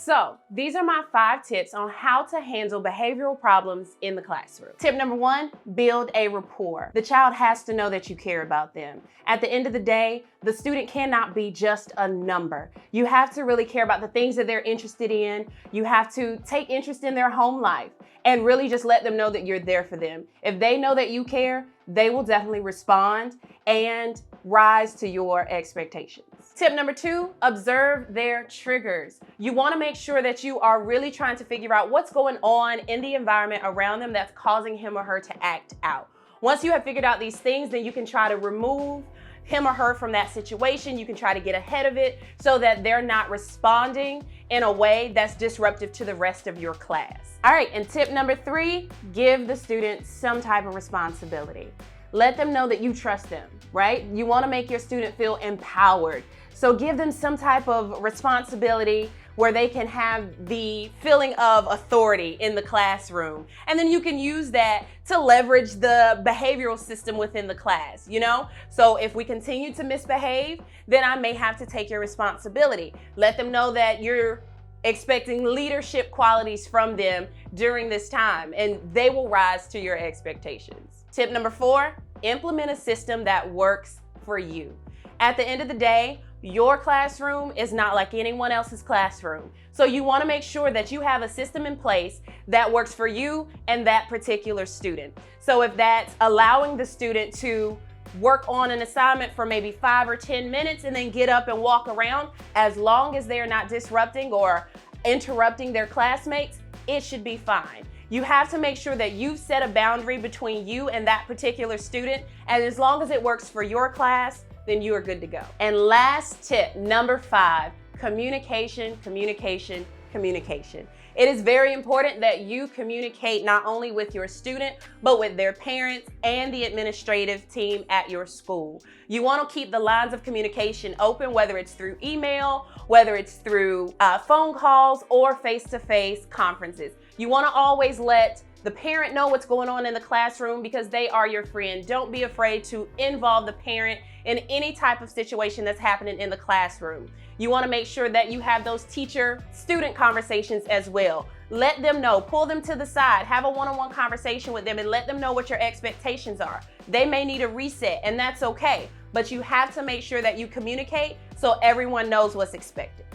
So these are my 5 tips on how to handle behavioral problems in the classroom. Tip number 1, build a rapport. The child has to know that you care about them. At the end of the day, the student cannot be just a number. You have to really care about the things that they're interested in. You have to take interest in their home life and really just let them know that you're there for them. If they know that you care, they will definitely respond and rise to your expectations. Tip number 2, observe their triggers. You want to make sure that you are really trying to figure out what's going on in the environment around them that's causing him or her to act out. Once you have figured out these things, then you can try to remove him or her from that situation. You can try to get ahead of it so that they're not responding in a way that's disruptive to the rest of your class. All right, and tip number 3, give the student some type of responsibility. Let them know that you trust them, right? You want to make your student feel empowered. So give them some type of responsibility where they can have the feeling of authority in the classroom. And then you can use that to leverage the behavioral system within the class, you know? So if we continue to misbehave, then I may have to take your responsibility. Let them know that you're expecting leadership qualities from them during this time, and they will rise to your expectations. Tip number 4, implement a system that works for you. At the end of the day, your classroom is not like anyone else's classroom. So you want to make sure that you have a system in place that works for you and that particular student. So if that's allowing the student to work on an assignment for maybe 5 or 10 minutes and then get up and walk around, as long as they're not disrupting or interrupting their classmates, it should be fine. You have to make sure that you've set a boundary between you and that particular student, and as long as it works for your class, then you are good to go. And last tip, number 5, communication, communication, communication. It is very important that you communicate not only with your student, but with their parents and the administrative team at your school. You want to keep the lines of communication open, whether it's through email, whether it's through phone calls or face-to-face conferences. You want to always let the parent know what's going on in the classroom because they are your friend. Don't be afraid to involve the parent in any type of situation that's happening in the classroom. You want to make sure that you have those teacher-student conversations as well. Let them know, pull them to the side, have a one-on-one conversation with them and let them know what your expectations are. They may need a reset, and that's okay, but you have to make sure that you communicate so everyone knows what's expected.